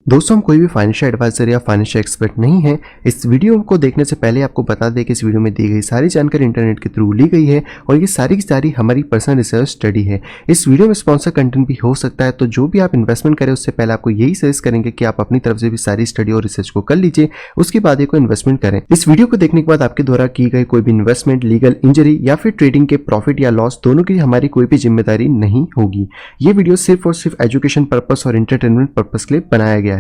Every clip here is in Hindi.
दोस्तों, हम कोई भी फाइनेंशियल एडवाइजर या फाइनेंशियल एक्सपर्ट नहीं है। इस वीडियो को देखने से पहले आपको बता दें कि इस वीडियो में दी गई सारी जानकारी इंटरनेट के थ्रू ली गई है और ये सारी की सारी हमारी पर्सनल रिसर्च स्टडी है। इस वीडियो में स्पॉन्सर कंटेंट भी हो सकता है, तो जो भी आप इन्वेस्टमेंट करें उससे पहले आपको यही सजेस्ट करेंगे कि आप अपनी तरफ से भी सारी स्टडी और रिसर्च को कर लीजिए, उसके बाद ही कोई इन्वेस्टमेंट करें। इस वीडियो को देखने के बाद आपके द्वारा की गई कोई भी इन्वेस्टमेंट, लीगल इंजरी या फिर ट्रेडिंग के प्रॉफिट या लॉस दोनों की हमारी कोई भी जिम्मेदारी नहीं होगी। ये वीडियो सिर्फ और सिर्फ एजुकेशन पर्पस और एंटरटेनमेंट पर्पस के लिए बनाया गया है।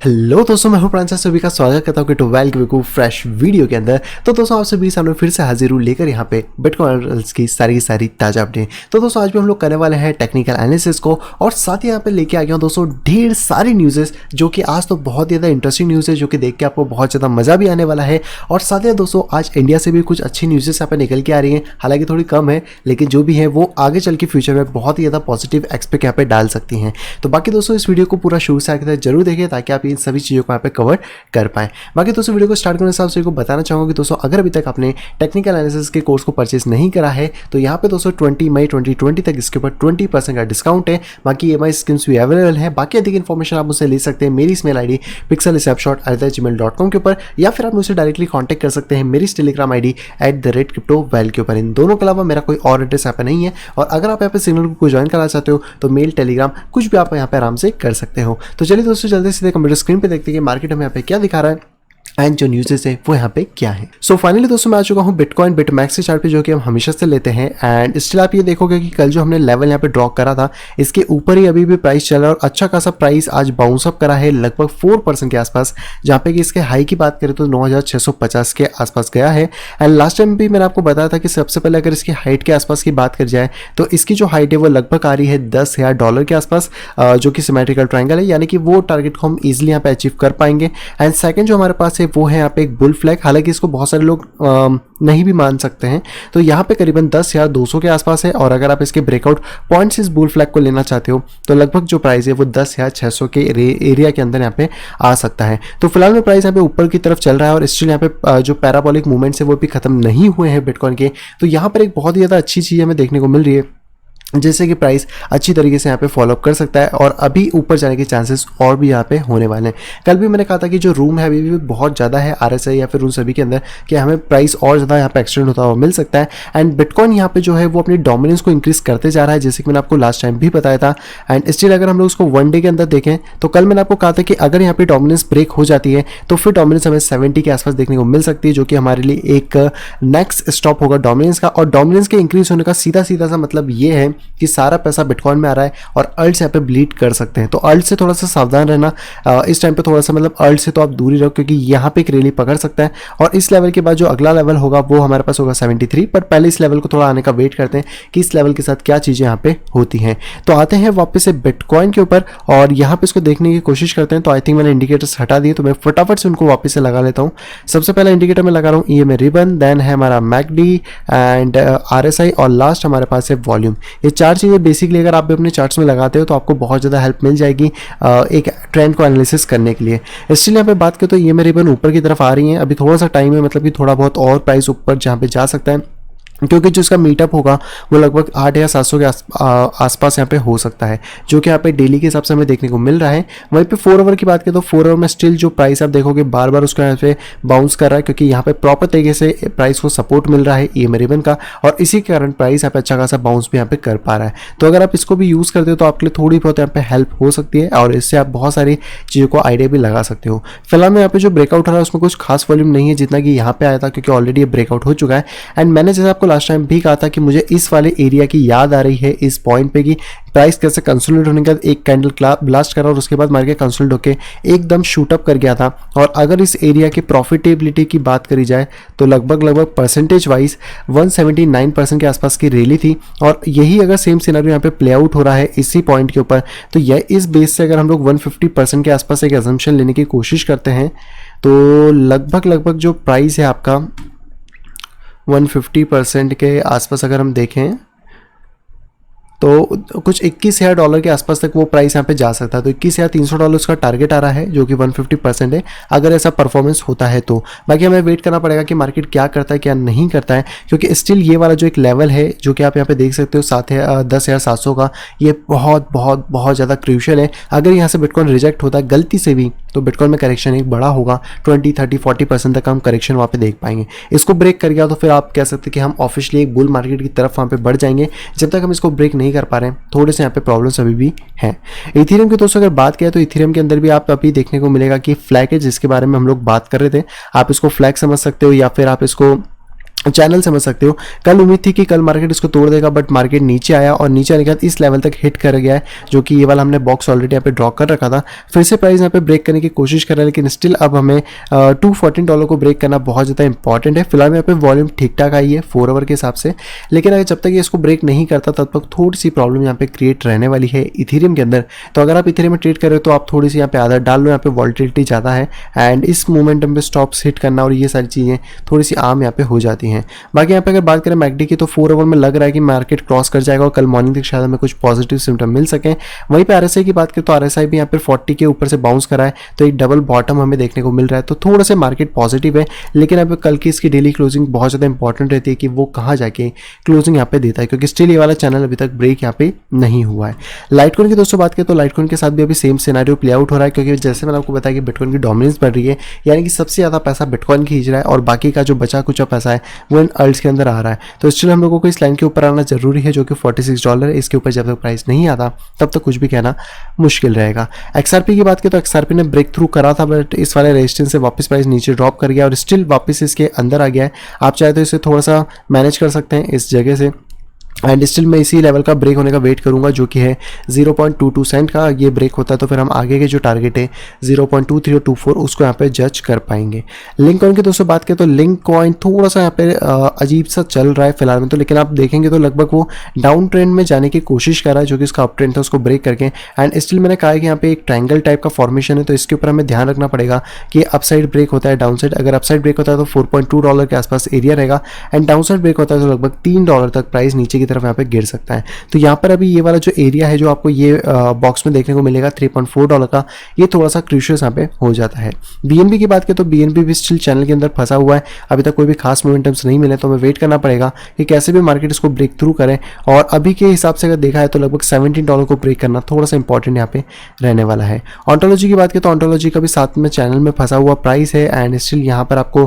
हेलो दोस्तों, मैं हूं प्रांशल, सभी का स्वागत करता हूं कि वेलकम टू फ्रेश वीडियो के अंदर। तो दोस्तों, आप सभी सामने फिर से हाजिर हूं लेकर यहाँ पे बिटकॉइन की सारी ताजा अपडेट। तो दोस्तों, आज भी हम लोग करने वाले हैं टेक्निकल एनालिसिस को और साथ ही यहाँ पे लेके आ गया हूं दोस्तों ढेर सारी न्यूज़ेस, जो कि आज तो बहुत ज़्यादा इंटरेस्टिंग न्यूज़ है, जो कि देख के आपको बहुत ज़्यादा मज़ा भी आने वाला है। और साथ ही दोस्तों, आज इंडिया से भी कुछ अच्छी न्यूज़ेस यहाँ पे निकल के आ रही हैं, हालांकि थोड़ी कम है, लेकिन जो भी है वो आगे चल के फ्यूचर में बहुत ही ज़्यादा पॉजिटिव एक्सपेक्ट यहाँ पे डाल सकती हैं। तो बाकी दोस्तों, इस वीडियो को पूरा शुरू से आगे तक जरूर देखिए ताकि आप इन सभी चीज़ों को यहाँ पे कवर कर पाए। बाकी दोस्तों, वीडियो को स्टार्ट करने से आपसे को बताना चाहूंगा कि दोस्तों, अगर अभी तक आपने टेक्निकल एनालिसिस के कोर्स को परचेज नहीं करा है तो यहाँ पे दोस्तों 20 मई 2020 तक इसके ऊपर 20% का डिस्काउंट है। बाकी EMI स्कीम्स भी अवेलेबल है। बाकी अधिक इन्फॉर्मेशन आप मुझसे ले सकते हैं मेरी ईमेल आईडी pixelsnapshot@gmail.com के ऊपर, या फिर आप मुझसे डायरेक्टली कॉन्टैक्ट कर सकते हैं मेरी टेलीग्राम आईडी @cryptoval के ऊपर। इन दोनों के अलावा मेरा कोई और एड्रेस यहाँ पे नहीं है। और अगर आप यहाँ पे सिग्नल को ज्वाइन करना चाहते हो तो मेल, टेलीग्राम कुछ भी आप यहाँ पे आराम से कर सकते हो। तो चलिए दोस्तों, जल्दी सीधे कंप्यूटर स्क्रीन पे देखते हैं कि मार्केट में यहाँ पे क्या दिखा रहा है एंड जो न्यूज़ है वो यहाँ पे क्या है। सो फाइनली दोस्तों, मैं आ चुका हूँ बिटकॉइन बिटमैक्स के चार्ट पे, जो कि हम हमेशा से लेते हैं। एंड स्टिल आप ये देखोगे कि कल जो हमने लेवल यहाँ पे ड्रॉ करा था, इसके ऊपर ही अभी भी प्राइस चल रहा है और अच्छा खासा प्राइस आज बाउंस अप करा है लगभग 4% के आसपास, जहाँ पे कि इसके हाई की बात करें तो 9650 के आसपास गया है। एंड लास्ट टाइम भी मैंने आपको बताया था कि सबसे पहले अगर इसकी हाइट के आसपास की बात कर जाए तो इसकी जो हाइट है वो लगभग आ रही है $10,000 के आसपास, जो कि सिमेट्रिकल ट्रायंगल है, यानी कि वो टारगेट को हम ईजिली यहाँ पे अचीव कर पाएंगे। एंड सेकंड जो हमारे पास है वो है यहाँ पे एक बुल फ्लैग, हालांकि इसको बहुत सारे लोग नहीं भी मान सकते हैं। तो यहाँ पे करीबन 10,200 के आसपास है। और अगर आप इसके ब्रेकआउट पॉइंट्स इस बुल फ्लैग को लेना चाहते हो तो लगभग जो प्राइस है वो 10,600 के एरिया के अंदर यहाँ पे आ सकता है। तो फिलहाल में प्राइस यहाँ पे ऊपर की तरफ चल रहा है और स्टिल यहाँ पे जो पैराबोलिक मूवमेंट्स है वो भी खत्म नहीं हुए हैं बिटकॉइन के। तो यहाँ पर एक बहुत ही ज़्यादा अच्छी चीज़ हमें देखने को मिल रही है, जैसे कि प्राइस अच्छी तरीके से यहाँ पे फॉलोअप कर सकता है और अभी ऊपर जाने के चांसेस और भी यहाँ पे होने वाले हैं। कल भी मैंने कहा था कि जो रूम है अभी भी बहुत ज़्यादा है RSI या फिर उन सभी के अंदर, कि हमें प्राइस और ज़्यादा यहाँ पे एक्सटेंड होता हुआ मिल सकता है। एंड बिटकॉइन यहाँ पे जो है वो अपनी डोमिनेंस को इंक्रीज करते जा रहा है, जैसे कि मैंने आपको लास्ट टाइम भी बताया था। एंड स्टिल अगर हम लोग उसको 1 डे के अंदर देखें तो कल मैंने आपको कहा था कि अगर यहाँ पे डोमिनेंस ब्रेक हो जाती है तो फिर डोमिनेंस हमें 70 के आसपास देखने को मिल सकती है, जो कि हमारे लिए एक नेक्स्ट स्टॉप होगा डोमिनेंस का। और डोमिनेंस के इंक्रीज होने का सीधा सा मतलब ये है कि सारा पैसा बिटकॉइन में आ रहा है और अल्ट यहाँ पे ब्लीड कर सकते हैं। तो अल्ट से थोड़ा सा सावधान रहना इस टाइम पे, थोड़ा सा मतलब अल्ट से तो आप दूरी रहो, क्योंकि यहाँ पे एक रैली पकड़ सकता है। और इस लेवल के बाद जो अगला लेवल होगा वो हमारे पास होगा 73, पर पहले इस लेवल को थोड़ा आने का वेट करते हैं कि इस लेवल के साथ क्या चीज़ें यहाँ पे होती हैं। तो आते हैं वापस से बिटकॉइन के ऊपर और यहाँ पे इसको देखने की कोशिश करते हैं। तो आई थिंक मैंने इंडिकेटर्स हटा दिए, तो मैं फटाफट से उनको वापस से लगा लेता हूँ। सबसे पहला इंडिकेटर मैं लगा रहा हूँ EMA रिबन, देन है हमारा MACD एंड RSI, और लास्ट हमारे पास है वॉल्यूम। ये चार चीज़ें बेसिकली अगर आप अपने चार्ट्स में लगाते हो तो आपको बहुत ज़्यादा हेल्प मिल जाएगी एक ट्रेंड को एनालिसिस करने के लिए। इसलिए यहाँ पे बात करें तो ये मेरे रिबन ऊपर की तरफ आ रही हैं। अभी थोड़ा सा टाइम है, मतलब कि थोड़ा बहुत और प्राइस ऊपर जहाँ पे जा सकता है, क्योंकि जो इसका मीटअप होगा वो लगभग 8 या 700 के आसपास यहाँ पे हो सकता है, जो कि यहाँ पे डेली के हिसाब से हमें देखने को मिल रहा है। वहीं पे 4 आवर की बात करें तो 4 आवर में स्टिल जो प्राइस आप देखोगे बार बार उसको यहाँ पे बाउंस कर रहा है, क्योंकि यहाँ पे प्रॉपर तरीके से प्राइस को सपोर्ट मिल रहा है EMA रिबन का, और इसी के कारण प्राइस यहाँ पे अच्छा खासा बाउंस भी यहाँ पे कर पा रहा है। तो अगर आप इसको भी यूज़ करते हो तो आपके लिए थोड़ी बहुत यहाँ पे हेल्प हो सकती है और इससे आप बहुत सारी चीज़ों को आइडिया भी लगा सकते हो। फिलहाल में यहाँ पे जो ब्रेकआउट हो रहा है उसमें कुछ खास वॉल्यूम नहीं है जितना कि यहाँ पे आया था, क्योंकि ऑलरेडी ये ब्रेकआउट हो चुका है। एंड मैंने जैसे आपको लास्ट टाइम भी कहा था कि मुझे इस वाले एरिया की याद आ रही है इस पॉइंट पे कि प्राइस कैसे कंसोलिडेट होने के बाद एक कैंडल ब्लास्ट करा और उसके बाद मार्केट कंसोलिडेट होकर एकदम शूट अप कर गया था। और अगर इस एरिया की प्रॉफिटेबिलिटी की बात करी जाए तो लगभग परसेंटेज वाइज 179% के आसपास की रैली थी। और यही अगर सेम सिनेरियो यहाँ पे प्ले आउट हो रहा है इसी पॉइंट के ऊपर, तो यह इस बेस से अगर हम लोग 150% के आसपास एक अजम्पशन लेने की कोशिश करते हैं तो लगभग जो प्राइस है आपका 150% के आसपास अगर हम देखें तो कुछ $21,000 के आसपास तक वो प्राइस यहाँ पे जा सकता है। तो $21,300 का टारगेट आ रहा है जो कि 150% है अगर ऐसा परफॉर्मेंस होता है तो। बाकी हमें वेट करना पड़ेगा कि मार्केट क्या करता है क्या नहीं करता है, क्योंकि स्टिल ये वाला जो एक लेवल है जो कि आप यहाँ पे देख सकते हो 10,700 का, ये बहुत बहुत बहुत ज़्यादा क्रूशियल है। अगर यहाँ से बिटकॉइन रिजेक्ट होता है गलती से भी तो बिटकॉइन में करेक्शन एक बड़ा होगा, 20, 30, 40% तक हम करेक्शन वहाँ पे देख पाएंगे। इसको ब्रेक कर गया तो फिर आप कह सकते हैं कि हम ऑफिशियली एक बुल मार्केट की तरफ वहाँ पे बढ़ जाएंगे। जब तक हम इसको ब्रेक नहीं कर पा रहे हैं थोड़े से यहाँ पे प्रॉब्लम्स अभी भी हैं। इथेरियम की दोस्तों अगर बात करें तो इथेरियम के अंदर भी आप अभी देखने को मिलेगा कि फ्लैग है, जिसके बारे में हम लोग बात कर रहे थे। आप इसको फ्लैग समझ सकते हो या फिर आप इसको चैनल समझ सकते हो। कल उम्मीद थी कि कल मार्केट इसको तोड़ देगा, बट मार्केट नीचे आया और नीचे आने के बाद इस लेवल तक हिट कर गया है, जो कि ये वाला हमने बॉक्स ऑलरेडी यहाँ पे ड्रॉ कर रखा था। फिर से प्राइस यहाँ पे ब्रेक करने की कोशिश कर रहा है, लेकिन स्टिल अब हमें $214 को ब्रेक करना बहुत ज़्यादा इंपॉर्टेंट है। फिलहाल यहाँ पे वॉल्यूम ठीक ठाक आई है 4 आवर के हिसाब से, लेकिन अगर जब तक ये इसको ब्रेक नहीं करता तब तक थोड़ी सी प्रॉब्लम यहाँ पे क्रिएट रहने वाली है इथेरियम के अंदर। तो अगर आप इथेरियम में ट्रेड कर रहे हो तो आप थोड़ी सी यहाँ पे आदत डाल लो, यहाँ पे वॉल्टिलिटी ज़्यादा है एंड इस मोमेंटम पे स्टॉप्स हिट करना और ये सारी चीज़ें थोड़ी सी आम यहाँ पे हो जाती हैं। बाकी यहाँ पे अगर बात करें मैकडी की तो 4 आवर में लग रहा है कि मार्केट क्रॉस कर जाएगा और कल मॉर्निंग तक शायद हमें कुछ पॉजिटिव सिम्टम मिल सके। वहीं पे आरएसआई की बात करें तो आरएसआई भी यहाँ पे 40 के ऊपर से बाउंस करा है, तो एक डबल बॉटम हमें देखने को मिल रहा है। तो थोड़ा सा मार्केट पॉजिटिव है, लेकिन अब कल की इसकी डेली क्लोजिंग बहुत ज़्यादा इंपॉर्टेंट रहती है कि वो कहाँ जाके क्लोजिंग यहाँ पे देता है, क्योंकि स्टिल ये वाला चैनल अभी तक ब्रेक यहाँ पे नहीं हुआ है। लाइटकॉइन की दोस्तों बात करें तो लाइटकॉइन के साथ भी अभी सेम सिनेरियो प्ले आउट हो रहा है, क्योंकि जैसे मैंने आपको बताया कि बिटकॉइन की डोमिनेंस बढ़ रही है, यानी कि सबसे ज़्यादा पैसा बिटकॉइन खींच रहा है और बाकी का जो बचा कुचा पैसा है वो इन अल्ट्स के अंदर आ रहा है। तो स्टिल हम लोगों को इस लाइन के ऊपर आना जरूरी है जो कि $46 है। इसके ऊपर जब तक प्राइस नहीं आता तब तक कुछ भी कहना मुश्किल रहेगा। XRP की बात करें तो XRP ने ब्रेक थ्रू करा था, बट इस वाले रेजिस्टेंस से वापस प्राइस नीचे ड्रॉप कर गया और स्टिल वापस इसके अंदर आ गया है। आप चाहे तो इसे थोड़ा सा मैनेज कर सकते हैं इस जगह से, एंड स्टिल मैं इसी लेवल का ब्रेक होने का वेट करूंगा जो कि है 0.22 सेंट का। ये ब्रेक होता है तो फिर हम आगे के जो टारगेट है 0.2324 उसको यहाँ पे जज कर पाएंगे। लिंक कॉइन की दोस्तों बात करें तो लिंक कॉइन थोड़ा सा यहाँ पे अजीब सा चल रहा है फिलहाल में तो, लेकिन आप देखेंगे तो लगभग वो डाउन ट्रेंड में जाने की कोशिश कर रहा है, जो कि इसका अप ट्रेंड था उसको ब्रेक करके। एंड स्टिल मैंने कहा है कि यहाँ पे एक ट्रायंगल टाइप का फॉर्मेशन है, तो इसके ऊपर हमें ध्यान रखना पड़ेगा कि अपसाइड ब्रेक होता है डाउन साइड। अगर अपसाइड ब्रेक होता है तो $4.2 के आसपास एरिया रहेगा, एंड डाउन साइड ब्रेक होता है तो लगभग $3 तक प्राइस नीचे की तरफ यहाँ पे गिर सकता है। तो यहाँ पर अभी ये वाला जो एरिया है जो आपको ये बॉक्स में देखने को मिलेगा $3.4 का, ये थोड़ा सा क्रूशियल यहाँ पे हो जाता है। बीएनबी की बात करें तो बीएनबी भी स्टिल चैनल के अंदर फंसा हुआ है, अभी तक कोई भी खास मोमेंटम्स नहीं मिले, तो हमें वेट करना पड़ेगा कि कैसे भी मार्केट इसको ब्रेक थ्रू करें। और अभी के हिसाब से अगर देखा है तो लगभग $17 को ब्रेक करना थोड़ा सा इंपॉर्टेंट यहाँ पे रहने वाला है। ऑन्टोलॉजी की बात करें तो ऑन्टोलॉजी का भी साथ में चैनल में फंसा हुआ प्राइस है, एंड स्टिल यहाँ पर आपको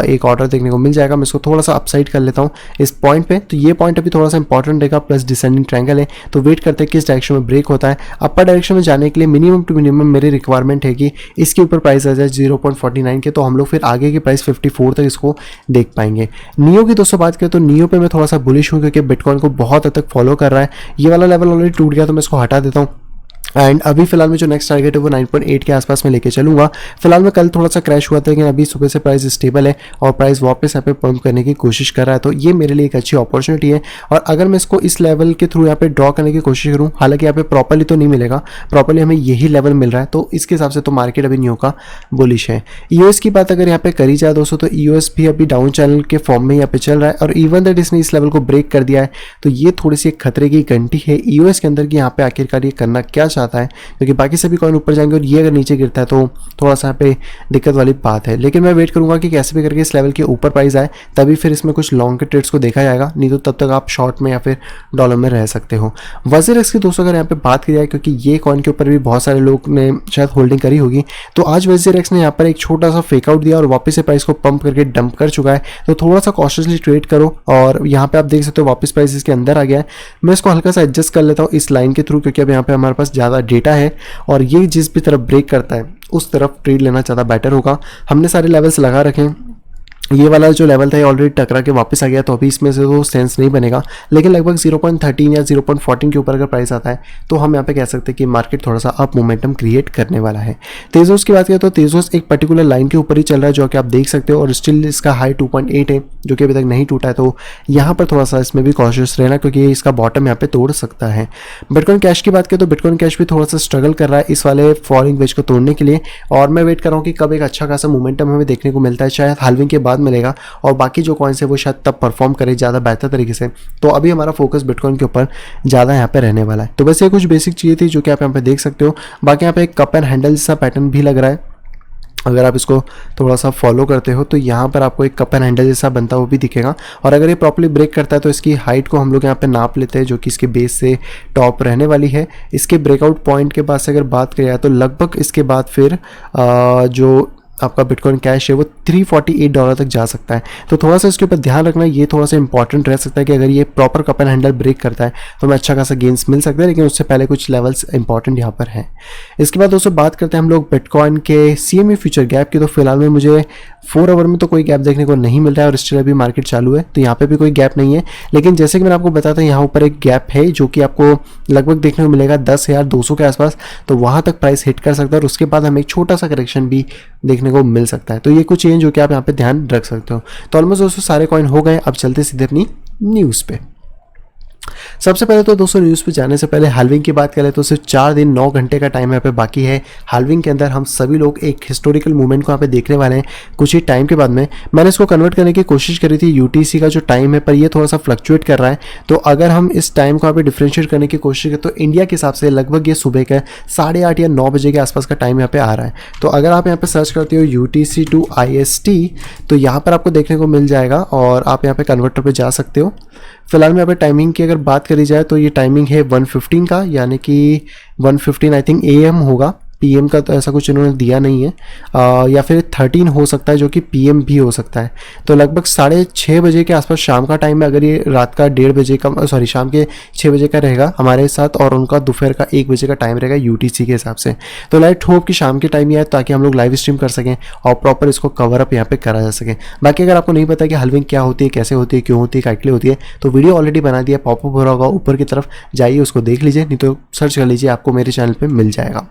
एक ऑर्डर देखने को मिल जाएगा। मैं इसको थोड़ा सा अपसाइड कर लेता हूँ इस पॉइंट पे, तो ये पॉइंट अभी थोड़ा सा इंपॉर्टेंट रहेगा, प्लस डिसेंडिंग ट्रायंगल है, तो वेट करते हैं किस डायरेक्शन में ब्रेक होता है। अपर डायरेक्शन में जाने के लिए मिनिमम टू मिनिमम मेरी रिक्वायरमेंट है कि इसके ऊपर प्राइस आ जाए 0.49 के, तो हम लोग फिर आगे की प्राइस 54 तक इसको देख पाएंगे। नियो की दोस्तों बात करें तो नियो पे मैं थोड़ा सा बुलिश हूँ, क्योंकि बिटकॉइन को बहुत हद तक फॉलो कर रहा है। ये वाला लेवल ऑलरेडी टूट गया तो मैं इसको हटा देता हूँ, एंड अभी फिलहाल में जो नेक्स्ट टारगेट है वो 9.8 के आसपास में लेके चलूंगा। फिलहाल में कल थोड़ा सा क्रैश हुआ था, लेकिन अभी सुबह से प्राइस स्टेबल है और प्राइस वापस यहाँ पे पंप करने की कोशिश कर रहा है, तो ये मेरे लिए एक अच्छी अपॉर्चुनिटी है। और अगर मैं इसको इस लेवल के थ्रू यहाँ पे ड्रॉ करने की कोशिश करूँ, हालांकि यहाँ पे प्रॉपरली तो नहीं मिलेगा, प्रॉपरली हमें यही लेवल मिल रहा है, तो इसके हिसाब से तो मार्केट अभी नियो का बुलिश है। ईओएस की बात अगर यहाँ पे करी जाए दोस्तों तो ईओएस भी अभी डाउन चैनल के फॉर्म में यहाँ पे चल रहा है, और इवन दैट इसने इस लेवल को ब्रेक कर दिया है, तो ये थोड़ी सी खतरे की घंटी है ईओएस के अंदर कि यहाँ पे आखिरकार ये करना क्या चाहता है, क्योंकि बाकी सभी कॉइन ऊपर जाएंगे और ये अगर नीचे गिरता है तो थोड़ा सा यहाँ पे दिक्कत वाली बात है। लेकिन मैं वेट करूंगा कि कैसे भी करके इस लेवल के ऊपर प्राइस आए, तभी फिर इसमें कुछ लॉन्ग के ट्रेड्स को देखा जाएगा, नहीं तो तब तक आप शॉर्ट में या फिर डॉलर में रह सकते हो। वजीरेक्स की दोस्तों अगर यहाँ पे बात की जाए, क्योंकि ये कॉइन के ऊपर भी बहुत सारे लोग ने शायद होल्डिंग करी होगी, तो आज वजीरेक्स ने यहाँ पर एक छोटा सा फेकआउट दिया और वापस से प्राइस को पंप करके डंप कर चुका है, तो थोड़ा सा कॉशियसली ट्रेड करो। और यहाँ पे आप देख सकते हो वापस प्राइस इसके अंदर आ गया है। मैं इसको हल्का सा एडजस्ट कर लेता हूँ इस लाइन के थ्रू, क्योंकि अब यहाँ पे हमारे पास ज़्यादा डेटा है और ये जिस भी तरफ ब्रेक करता है उस तरफ ट्रेड लेना ज़्यादा बेटर होगा। हमने सारे लेवल्स लगा रखे हैं, ये वाला जो लेवल था ये ऑलरेडी टकरा के वापस आ गया, तो अभी इसमें से तो सेंस नहीं बनेगा, लेकिन लगभग 0.13 या 0.14 के ऊपर अगर प्राइस आता है तो हम यहाँ पे कह सकते हैं कि मार्केट थोड़ा सा अप मोमेंटम क्रिएट करने वाला है। तेजोस की बात करें तो तेजोस एक पर्टिकुलर लाइन के ऊपर ही चल रहा है, जो कि आप देख सकते हो, और स्टिल इसका हाई 2.8 है, जो कि अभी तक नहीं टूटा है, तो यहाँ पर थोड़ा सा इसमें भी कॉशियस रहना, क्योंकि ये इसका बॉटम यहाँ पे तोड़ सकता है। बिटकॉइन कैश की बात करें तो बिटकॉइन कैश भी थोड़ा सा स्ट्रगल कर रहा है इस वाले फॉलिंग वेज को तोड़ने के लिए, और मैं वेट कर रहा हूँ कि कब एक अच्छा खासा मोमेंटम हमें देखने को मिलता है। शायद हाल्विंग के बाद मिलेगा और बाकी जो कॉइन्स है वो शायद तब परफॉर्म करे ज़्यादा बेहतर तरीके से। तो अभी हमारा फोकस बिटकॉइन के ऊपर ज़्यादा यहाँ पे रहने वाला है। तो बस ये कुछ बेसिक चीज़ें थी जो कि आप यहाँ पे देख सकते हो। बाकी यहाँ पे एक कप एंड हैंडल जैसा पैटर्न भी लग रहा है, अगर आप इसको थोड़ा सा फॉलो करते हो तो यहाँ पर आपको एक कप एंड हैंडल जैसा बनता वो भी दिखेगा। और अगर ये प्रॉपर्ली ब्रेक करता है तो इसकी हाइट को हम लोग यहाँ पे नाप लेते हैं, जो कि इसके बेस से टॉप रहने वाली है। इसके ब्रेकआउट पॉइंट के पास से अगर बात करें तो लगभग इसके बाद फिर जो आपका बिटकॉइन कैश है वो $348 तक जा सकता है। तो थोड़ा सा इसके ऊपर ध्यान रखना, ये थोड़ा सा इंपॉर्टेंट रह सकता है कि अगर ये proper cup and handle break करता है तो हमें अच्छा खासा गेंस मिल सकता है, लेकिन उससे पहले कुछ लेवल्स इंपॉर्टेंट यहाँ पर हैं। इसके बाद दोस्तों बात करते हैं हम लोग बिटकॉइन के CME फ्यूचर गैप की। तो फिलहाल में मुझे 4 आवर में तो कोई गैप देखने को नहीं मिल रहा है और स्टिल अभी मार्केट चालू है, तो यहाँ पे भी कोई गैप नहीं है। लेकिन जैसे कि मैंने आपको बताया था, यहाँ ऊपर एक गैप है जो कि आपको लगभग देखने को मिलेगा 10,200 के आसपास, तो वहाँ तक प्राइस हिट कर सकता है और उसके बाद हमें एक छोटा सा करेक्शन भी देखने को मिल सकता है। तो ये कुछ चेंज जो कि आप यहाँ पे ध्यान रख सकते हो। तो ऑलमोस्ट दोस्तों सारे कॉइन हो गए, अब चलते सीधे अपनी न्यूज़ पे। सबसे पहले तो दोस्तों न्यूज़ पे जाने से पहले हाल्विंग की बात करें तो सिर्फ 4 दिन 9 घंटे का टाइम यहाँ पे बाकी है। हाल्विंग के अंदर हम सभी लोग एक हिस्टोरिकल मूवमेंट को यहाँ पे देखने वाले हैं कुछ ही टाइम के बाद में। मैंने इसको कन्वर्ट करने की कोशिश करी थी UTC का जो टाइम है, पर ये थोड़ा सा फ्लक्चुएट कर रहा है। तो अगर हम इस टाइम को यहाँ पे डिफ्रेंशिएट करने की कोशिश करें तो इंडिया के हिसाब से लगभग ये सुबह का 8:30 या 9 बजे के आसपास का टाइम यहाँ पे आ रहा है। तो अगर आप यहाँ पे सर्च करते हो UTC to IST तो यहाँ पर आपको देखने को मिल जाएगा और आप यहाँ पे कन्वर्टर पे जा सकते हो। फिलहाल में यहाँ पे टाइमिंग की अगर बात करी जाए तो ये टाइमिंग है 1:15 का, यानी कि 1:15 आई थिंक AM होगा। PM का तो ऐसा कुछ इन्होंने दिया नहीं है, या फिर 13 हो सकता है जो कि PM भी हो सकता है। तो लगभग 6:30 बजे के आसपास शाम का टाइम है। अगर ये रात का 1:30 बजे का शाम के 6 बजे का रहेगा हमारे साथ, और उनका दोपहर का 1 बजे का टाइम रहेगा UTC के हिसाब से। तो लाइट होप कि शाम के टाइम ही आए ताकि हम लोग लाइव स्ट्रीम कर सकें और प्रॉपर इसको कवर अप यहाँ पे करा जा सके। बाकी अगर आपको नहीं पता कि हाल्विंग क्या होती है, कैसे होती है, क्यों होती है, काइटली होती है, तो वीडियो ऑलरेडी बना दिया, पॉपअप हो रहा होगा ऊपर की तरफ, जाइए उसको देख लीजिए, नहीं तो सर्च कर लीजिए, आपको मेरे चैनल पे मिल जाएगा।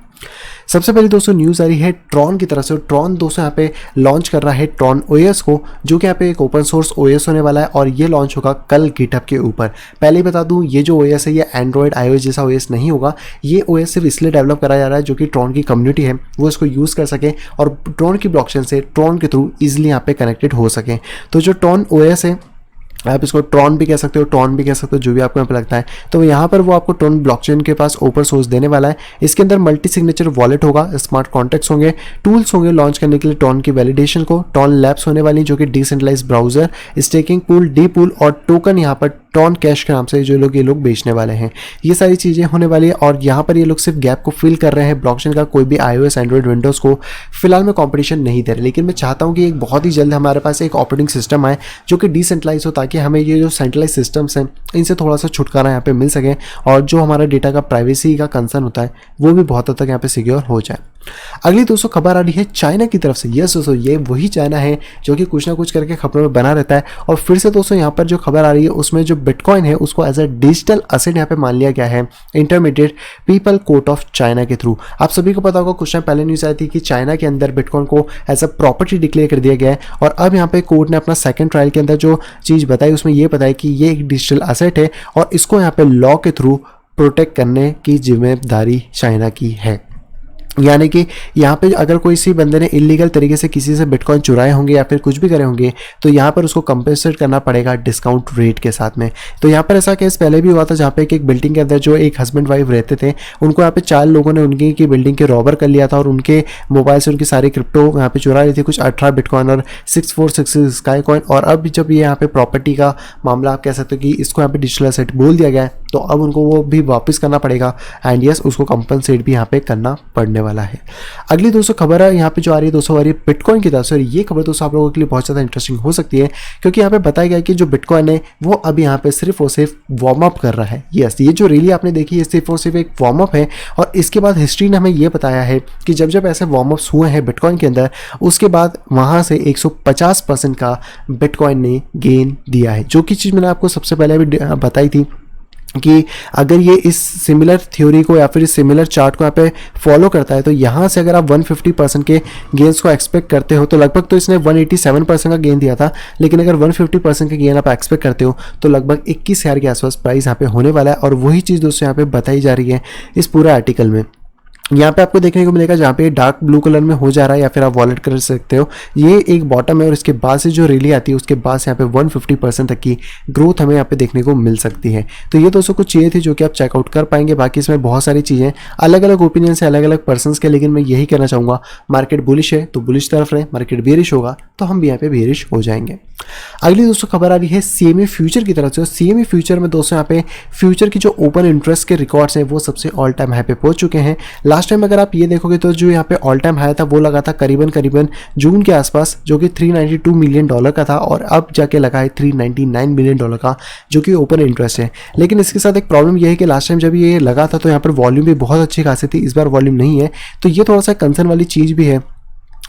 सबसे पहले दोस्तों न्यूज़ आ रही है ट्रॉन की तरफ से। ट्रॉन दोस्तों यहाँ पे लॉन्च कर रहा है ट्रॉन OS को, जो कि यहाँ पे एक ओपन सोर्स OS होने वाला है और ये लॉन्च होगा कल गिटहब के ऊपर। पहले ही बता दूं, ये जो OS है ये एंड्रॉयड iOS जैसा OS नहीं होगा। ये OS सिर्फ इसलिए डेवलप करा जा रहा है जो कि ट्रॉन की कम्युनिटी है वो इसको यूज़ कर सके और ट्रॉन की ब्लॉकचेन से ट्रॉन के थ्रू ईजिली यहाँ पे कनेक्टेड हो सके। तो जो ट्रॉन OS है, आप इसको ट्रॉन भी कह सकते हो, ट्रॉन भी कह सकते हो, जो भी आपको यहाँ पे लगता है। तो यहाँ पर वो आपको ट्रॉन ब्लॉकचेन के पास ओपन सोर्स देने वाला है। इसके अंदर मल्टी सिग्नेचर वॉलेट होगा, स्मार्ट कॉन्टैक्ट्स होंगे, टूल्स होंगे लॉन्च करने के लिए ट्रॉन की वैलिडेशन को, ट्रॉन लैब्स होने वाली जो कि decentralize browser, staking pool, D pool और टोकन यहाँ पर ट्रॉन कैश के नाम से जो लोग ये लोग बेचने वाले हैं। ये सारी चीज़ें होने वाली है और यहाँ पर ये लोग सिर्फ गैप को फिल कर रहे हैं ब्लॉकचेन का। कोई भी iOS एंड्रॉइड विंडोज़ को फिलहाल में कंपटीशन नहीं दे रहे, लेकिन मैं चाहता हूँ कि एक बहुत ही जल्द हमारे पास एक ऑपरेटिंग सिस्टम आए जो कि डिसेंट्रलाइज हो, ताकि हमें ये जो सेंट्रलाइज सिस्टम्स हैं इनसे थोड़ा सा छुटकारा यहाँ पे मिल सके और जो हमारा डेटा का प्राइवेसी का कंसर्न होता है वो भी बहुत हद तक यहाँ पे सिक्योर हो जाए। अगली दोस्तों खबर आ रही है चाइना की तरफ से। यस दोस्तों, ये वही चाइना है जो कि कुछ ना कुछ करके खबरों में बना रहता है। और फिर से दोस्तों यहाँ पर जो खबर आ रही है उसमें जो बिटकॉइन है उसको एज अ डिजिटल असेट यहाँ पे मान लिया गया है intermediate people court of China के थ्रू। आप सभी को पता होगा कुछ टाइम पहले न्यूज़ आई थी कि चाइना के अंदर बिटकॉइन को एज अ प्रॉपर्टी डिक्लेयर कर दिया गया है और अब यहाँ पे कोर्ट ने अपना सेकंड ट्रायल के अंदर जो चीज़ बताई उसमें ये बताया कि ये एक डिजिटल असेट है और इसको यहाँ पे लॉ के थ्रू प्रोटेक्ट करने की जिम्मेदारी चाइना की है। यानी कि यहाँ पे अगर कोई सी बंदे ने इलीगल तरीके से किसी से बिटकॉइन चुराए होंगे या फिर कुछ भी करे होंगे तो यहाँ पर उसको कंपेंसेट करना पड़ेगा डिस्काउंट रेट के साथ में। तो यहाँ पर ऐसा केस पहले भी हुआ था जहाँ पे एक बिल्डिंग के अंदर जो एक हस्बैंड वाइफ रहते थे उनको यहाँ पे 4 लोगों ने उनकी की बिल्डिंग के रॉबर कर लिया था और उनके मोबाइल से उनकी सारी क्रिप्टो यहाँ पे चुरा रही थी, कुछ 18 बिटकॉइन और 6466 स्काई कॉइन। और अब जब ये यहाँ पे प्रॉपर्टी का मामला आप कह सकते हो कि इसको यहाँ पे डिजिटल एसेट बोल दिया गया है तो अब उनको वो भी वापस करना पड़ेगा एंड यस उसको कंपनसेट भी यहाँ पे करना पड़ने वाला है। अगली दोस्तों खबर है यहाँ पे जो आ रही है दोस्तों आ रही है बिटकॉइन की तरफ से। ये खबर दोस्तों आप लोगों के लिए बहुत ज़्यादा इंटरेस्टिंग हो सकती है क्योंकि यहाँ पे बताया गया है कि जो बिटकॉइन है वो अभी यहाँ पे सिर्फ और सिर्फ वार्म अप कर रहा है। यस, ये जो रैली आपने देखी है सिर्फ और सिर्फ एक वार्म अप है और इसके बाद हिस्ट्री ने हमें ये बताया है कि जब जब ऐसे वार्म अप्स हुए हैं बिटकॉइन के अंदर उसके बाद वहाँ से 150% का बिटकॉइन ने गेन दिया है। जो कि चीज़ मैंने आपको सबसे पहले अभी बताई थी कि अगर ये इस सिमिलर थ्योरी को या फिर इस सिमिलर चार्ट को यहाँ पे फॉलो करता है तो यहाँ से अगर आप 150% के गेंस को एक्सपेक्ट करते हो तो लगभग, तो इसने 187% का गेन दिया था, लेकिन अगर 150% का गेन आप एक्सपेक्ट करते हो तो लगभग 21,000 के आसपास प्राइस यहाँ पे होने वाला है। और वही चीज़ दोस्तों यहाँ पे बताई जा रही है इस पूरे आर्टिकल में। यहाँ पे आपको देखने को मिलेगा जहाँ पे डार्क ब्लू कलर में हो जा रहा है या फिर आप वॉलेट कर सकते हो, ये एक बॉटम है और इसके बाद से जो रैली आती है उसके बाद से यहाँ पे 150% तक की ग्रोथ हमें यहाँ पे देखने को मिल सकती है। तो ये दोस्तों कुछ चीज़ें थी जो कि आप चेकआउट कर पाएंगे। बाकी इसमें बहुत सारी चीज़ें अलग अलग ओपिनियन से अलग अलग पर्सनस के, लेकिन मैं यही कहना चाहूँगा मार्केट बुलिश है तो बुलिश तरफ रहे, मार्केट बेरिश होगा तो हम भी यहाँ पे बेरिश हो जाएंगे। अगली दोस्तों खबर आ रही है CME फ्यूचर की तरफ से। CME फ्यूचर में दोस्तों यहाँ पे फ्यूचर की जो ओपन इंटरेस्ट के रिकॉर्ड्स हैं वो सबसे ऑल टाइम हाई पे पहुंच चुके हैं। लास्ट टाइम अगर आप ये देखोगे तो जो यहाँ पे ऑल टाइम हाई था वो लगा था करीबन जून के आसपास, जो कि $392 मिलियन का था, और अब जाके लगा है $399 मिलियन का, जो कि ओपन इंटरेस्ट है। लेकिन इसके साथ एक प्रॉब्लम यह है कि लास्ट टाइम जब ये लगा था तो यहाँ पर वॉल्यूम भी बहुत अच्छी खासी थी, इस बार वॉल्यूम नहीं है, तो ये थोड़ा सा कंसर्न वाली चीज़ भी है।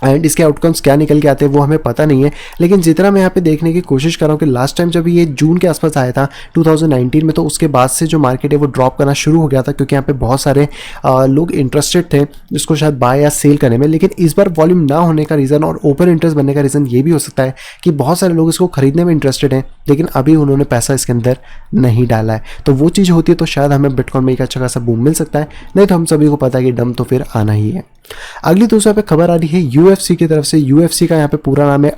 एंड इसके आउटकम्स क्या निकल के आते हैं वो हमें पता नहीं है। लेकिन जितना मैं यहाँ पे देखने की कोशिश कर रहा हूँ कि लास्ट टाइम जब ये जून के आसपास आया था 2019 में, तो उसके बाद से जो मार्केट है वो ड्रॉप करना शुरू हो गया था, क्योंकि यहाँ पे बहुत सारे लोग इंटरेस्टेड थे इसको शायद बाय या सेल करने में। लेकिन इस बार वॉल्यूम ना होने का रीज़न और ओपन इंटरेस्ट बनने का रीज़न ये भी हो सकता है कि बहुत सारे लोग इसको खरीदने में इंटरेस्टेड हैं, लेकिन अभी उन्होंने पैसा इसके अंदर नहीं डाला है। तो वो चीज़ होती है तो शायद हमें बिटकॉइन में एक अच्छा खासा बूम मिल सकता है, नहीं तो हम सभी को पता है कि डम तो फिर आना ही है। अगली दूसरा पे खबर आ रही है UFC की तरफ से। UFC का यहाँ पे पूरा नाम है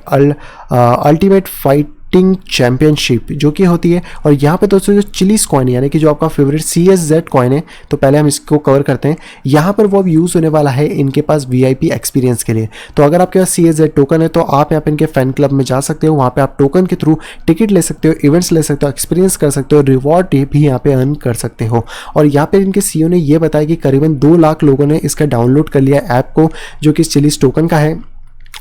अल्टीमेट फाइटिंग चैंपियनशिप, जो कि होती है। और यहाँ पे दोस्तों जो चिलीज कॉइन यानी कि जो आपका फेवरेट CSZ कॉइन है, तो पहले हम इसको कवर करते हैं। यहाँ पर वो अब यूज़ होने वाला है इनके पास VIP एक्सपीरियंस के लिए। तो अगर आपके पास CSZ टोकन है तो आप यहाँ पे इनके फैन क्लब में जा सकते हो, वहाँ पे आप टोकन के थ्रू टिकट ले सकते हो, इवेंट्स ले सकते हो, एक्सपीरियंस कर सकते हो, रिवॉर्ड भी यहाँ पे अर्न कर सकते हो। और यहाँ पे इनके CEO ने ये बताया कि करीबन 2 लाख लोगों ने इसका डाउनलोड कर लिया ऐप को, जो कि चिलीज टोकन का है,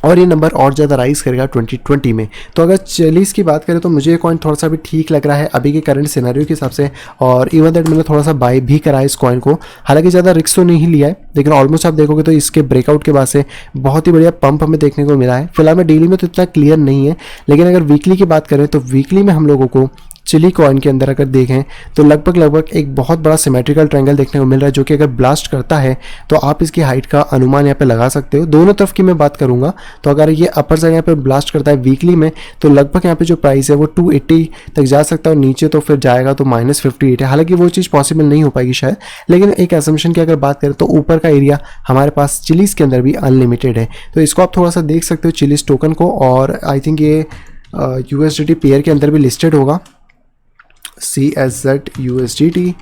और ये नंबर और ज़्यादा राइज करेगा 2020 में। तो अगर चिलीज की बात करें तो मुझे ये कॉइन थोड़ा सा भी ठीक लग रहा है अभी के करंट सिनेरियो के हिसाब से, और इवन दैट मैंने थोड़ा सा बाय भी करा है इस कॉइन को। हालांकि ज़्यादा रिस्क तो नहीं लिया है, लेकिन ऑलमोस्ट आप देखोगे तो इसके ब्रेकआउट के बाद से बहुत ही बढ़िया पंप हमें देखने को मिला है। फिलहाल में डेली में तो इतना क्लियर नहीं है, लेकिन अगर वीकली की बात करें तो वीकली में हम लोगों को चिली कॉइन के अंदर अगर देखें तो लगभग एक बहुत बड़ा सिमेट्रिकल ट्रायंगल देखने को मिल रहा है, जो कि अगर ब्लास्ट करता है तो आप इसकी हाइट का अनुमान यहाँ पे लगा सकते हो। दोनों तरफ की मैं बात करूंगा तो अगर ये अपर साइड यहाँ पे ब्लास्ट करता है वीकली में तो लगभग यहाँ पे जो प्राइस है वो 280 तक जा सकता है, और नीचे तो फिर जाएगा तो -58 है। हालांकि वो चीज़ पॉसिबल नहीं हो पाएगी शायद, लेकिन एक एसम्पशन की अगर बात करें तो ऊपर का एरिया हमारे पास चिलीज के अंदर भी अनलिमिटेड है। तो इसको आप थोड़ा सा देख सकते हो चिलीज टोकन को, और आई थिंक ये USDT पेयर के अंदर भी लिस्टेड होगा, CSZ USDT,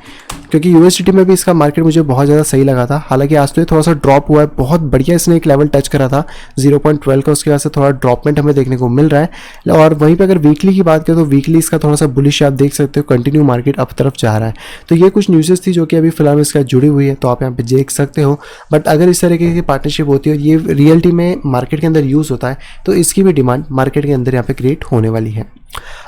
क्योंकि USDT में भी इसका मार्केट मुझे बहुत ज़्यादा सही लगा था। हालांकि आज तो ये थोड़ा सा ड्रॉप हुआ है, बहुत बढ़िया इसने एक लेवल टच करा था 0.12 का, उसके बाद से थोड़ा ड्रॉपमेंट हमें देखने को मिल रहा है। और वहीं पे अगर वीकली की बात करें तो वीकली इसका थोड़ा सा बुलिश आप देख सकते हो, कंटिन्यू मार्केट अप तरफ जा रहा है। तो ये कुछ न्यूज़ेस थी जो कि अभी फिलहाल इसका जुड़ी हुई है, तो आप यहाँ पे देख सकते हो। बट अगर इस तरीके की पार्टनरशिप होती है, ये रियलिटी में मार्केट के अंदर यूज़ होता है, तो इसकी भी डिमांड मार्केट के अंदर यहाँ पे क्रिएट होने वाली है।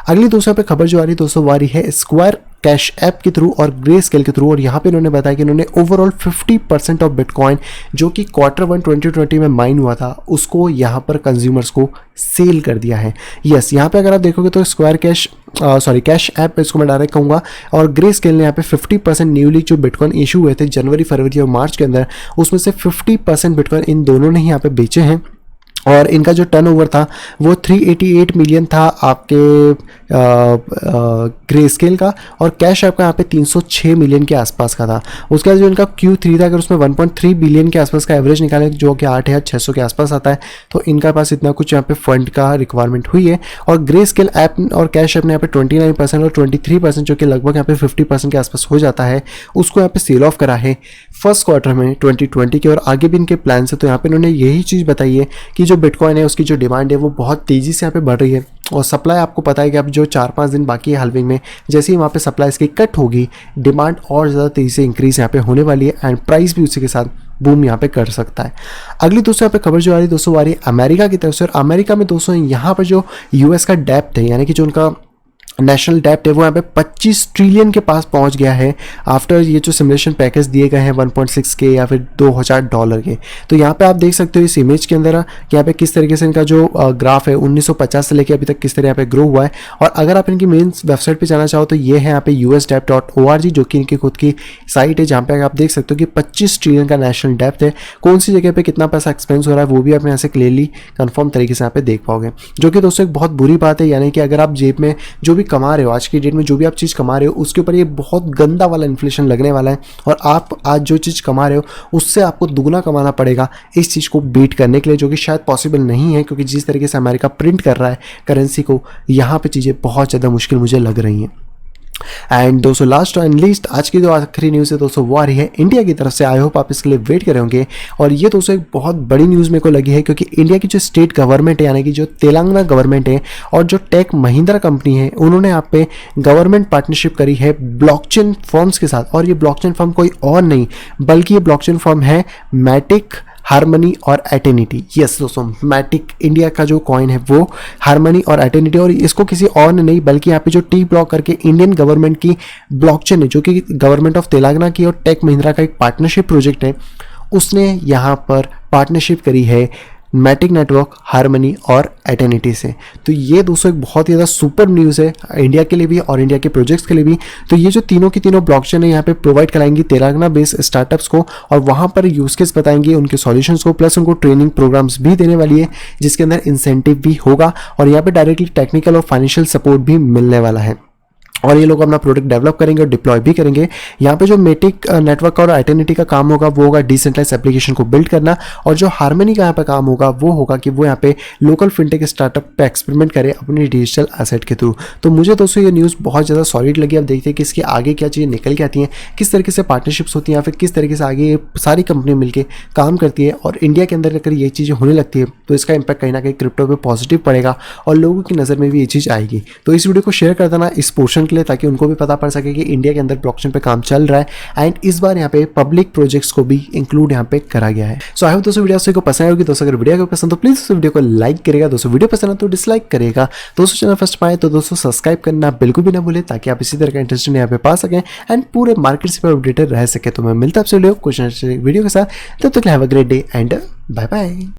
अगली दूसरा पे खबर जो आ रही है दोस्तों वो आ रही है स्क्वायर कैश ऐप के थ्रू और ग्रे स्केल के थ्रू। और यहाँ पे इन्होंने बताया कि इन्होंने ओवरऑल 50% ऑफ बिटकॉइन जो कि Q1 2020 में माइन हुआ था उसको यहाँ पर कंज्यूमर्स को सेल कर दिया है। यस, यहाँ पे अगर आप देखोगे तो स्क्वायर कैश ऐप इसको मैं डायरेक्ट कहूँगा, और ग्रे स्केल ने यहाँ पे 50% न्यूली जो बिटकॉइन इशू हुए थे जनवरी, फरवरी और मार्च के अंदर, उसमें से 50% बिटकॉइन इन दोनों ने ही यहाँ पे बेचे हैं। और इनका जो टर्नओवर था वो 388 मिलियन था आपके ग्रे स्केल का, और कैश ऐप का यहाँ पे 306 मिलियन के आसपास का था। उसके बाद जो इनका Q3 था, अगर उसमें 1.3 बिलियन के आसपास का एवरेज निकाले जो कि 8,600 के आसपास आता है, तो इनका पास इतना कुछ यहाँ पे फंड का रिक्वायरमेंट हुई है। और ग्रे स्केल ऐप और कैश ऐप ने यहाँ पे 29% और 23% जो कि लगभग यहाँ पे 50% के आसपास हो जाता है, उसको यहाँ पे सेल ऑफ करा है फर्स्ट क्वार्टर में 2020 के। और आगे भी इनके प्लान है, तो यहाँ पे इन्होंने यही चीज़ बताई है कि जो बिटकॉइन है उसकी जो डिमांड है वो बहुत तेज़ी से यहाँ पे बढ़ रही है, और सप्लाई आपको पता है कि अब जो 4-5 दिन बाकी है हाल्विंग में, जैसे ही वहाँ पे सप्लाई इसकी कट होगी, डिमांड और ज़्यादा तेज़ी से इंक्रीज यहाँ पे होने वाली है, एंड प्राइस भी उसी के साथ बूम यहाँ पे कर सकता है। अगली दोस्तों यहाँ पे खबर जो आ रही है दोस्तों आ रही है अमेरिका की तरफ से। और अमेरिका में दोस्तों यहाँ पर जो US का डेप्थ है, यानी कि जो उनका नेशनल डेप्ट है वो यहाँ पे 25 ट्रिलियन के पास पहुंच गया है आफ्टर ये जो सिमुलेशन पैकेज दिए गए हैं 1.6 के या फिर $2000 के। तो यहाँ पे आप देख सकते हो इस इमेज के अंदर कि यहाँ पे किस तरीके से इनका जो ग्राफ है 1950 से लेकर अभी तक किस तरह यहाँ पे ग्रो हुआ है। और अगर आप इनकी मेन वेबसाइट पे जाना चाहो तो ये है यहाँ पे usdebt.org जो कि इनकी खुद की साइट है, जहाँ पे आप देख सकते हो कि 25 ट्रिलियन का नेशनल डेप्ट है। कौन सी जगह पे कितना पैसा एक्सपेंस हो रहा है वो भी आप यहाँ से क्लियरली कंफर्म तरीके से यहाँ पे देख पाओगे, जो कि दोस्तों एक बहुत बुरी बात है। यानी कि अगर आप जेब में जो भी कमा रहे हो, आज की डेट में जो भी आप चीज़ कमा रहे हो उसके ऊपर ये बहुत गंदा वाला इन्फ्लेशन लगने वाला है, और आप आज जो चीज़ कमा रहे हो उससे आपको दुगना कमाना पड़ेगा इस चीज़ को बीट करने के लिए, जो कि शायद पॉसिबल नहीं है, क्योंकि जिस तरीके से अमेरिका प्रिंट कर रहा है करेंसी को, यहाँ पे चीज़ें बहुत ज़्यादा मुश्किल मुझे लग रही हैं। एंड दोस्तों लास्ट एंड लीस्ट आज की जो आखिरी न्यूज़ है दोस्तों वो आ रही है इंडिया की तरफ से। आई होप आप इसके लिए वेट कर रहे होंगे, और ये दोस्तों एक बहुत बड़ी न्यूज़ मेरे को लगी है, क्योंकि इंडिया की जो स्टेट गवर्नमेंट है यानी कि जो तेलंगाना गवर्नमेंट है और जो टेक महिंद्रा कंपनी है, उन्होंने यहाँ पे गवर्नमेंट पार्टनरशिप करी है ब्लॉकचेन फर्म्स के साथ। और ये ब्लॉकचेन फर्म कोई और नहीं बल्कि ये ब्लॉकचेन फर्म है मैटिक, हार्मनी और एटेनिटी। यस दोस्तों, मैटिक इंडिया का जो कॉइन है वो हार्मनी और एटेनिटी, और इसको किसी और ने नहीं बल्कि यहाँ पे जो टी ब्लॉक करके इंडियन गवर्नमेंट की ब्लॉकचेन है, जो कि गवर्नमेंट ऑफ तेलंगाना की और टेक महिंद्रा का एक पार्टनरशिप प्रोजेक्ट है, उसने यहाँ पर पार्टनरशिप करी है मैटिक नेटवर्क, हार्मनी और एटेनिटी से। तो ये दोस्तों एक बहुत ही ज़्यादा सुपर न्यूज़ है इंडिया के लिए भी और इंडिया के प्रोजेक्ट्स के लिए भी। तो ये जो तीनों की तीनों ब्लॉकचेन है यहाँ पे प्रोवाइड कराएंगी तेलंगाना बेस्ड स्टार्टअप्स को, और वहाँ पर यूज केस बताएंगे उनके सॉल्यूशंस को, प्लस उनको ट्रेनिंग प्रोग्राम्स भी देने वाली है जिसके अंदर इंसेंटिव भी होगा, और यहाँ पे डायरेक्टली टेक्निकल और फाइनेंशियल सपोर्ट भी मिलने वाला है। और ये लोग अपना प्रोडक्ट डेवलप करेंगे और डिप्लॉय भी करेंगे। यहाँ पे जो मैटिक नेटवर्क और आइडेंटिटी का काम होगा वो होगा डिसेंट्रलाइज एप्लीकेशन को बिल्ड करना, और जो हार्मनी का यहाँ पे काम होगा वो होगा कि वो यहाँ पे लोकल फिनटेक स्टार्टअप पे एक्सपेरिमेंट करे अपनी डिजिटल एसेट के थ्रू। तो मुझे दोस्तों ये न्यूज़ बहुत ज़्यादा सॉलिड लगी। अब देखते हैं कि इसके आगे क्या चीज़ें निकल के आती हैं, किस तरीके से पार्टनरशिप्स होती हैं, या फिर किस तरीके से आगे सारी कंपनी मिलकर काम करती है। और इंडिया के अंदर अगर ये चीज़ें होने लगती है तो इसका इंपैक्ट कहीं ना कहीं क्रिप्टो पर पॉजिटिव पड़ेगा और लोगों की नज़र में भी ये चीज़ आएगी। तो इस वीडियो को शेयर कर देना इस पोर्शन के लिए, ताकि उनको भी पता पड़ सके कि इंडिया के अंदर ब्लॉकचेन पे काम चल रहा है, एंड इस बार यहाँ पे पब्लिक प्रोजेक्ट्स को भी इंक्लूड यहाँ पे करा गया है। सो आई होप दोस्तों वीडियो को पसंद आएगी। दोस्तों अगर वीडियो को पसंद तो प्लीज दोस्तों वीडियो को लाइक करेगा, दोस्तों वीडियो पसंद है तो डिसलाइक करेगा, दोस्तों चैनल फर्स्ट पाए तो दोस्तों सब्सक्राइब करना बिल्कुल भी ना भूले, ताकि आप इसी तरह का इंटरेस्ट यहाँ पे पा सकें एंड पूरे मार्केट से अपडेटेड रह सके। तो मैं मिलता हूं आपसे वीडियो के साथ, तब तक have a great day and bye bye.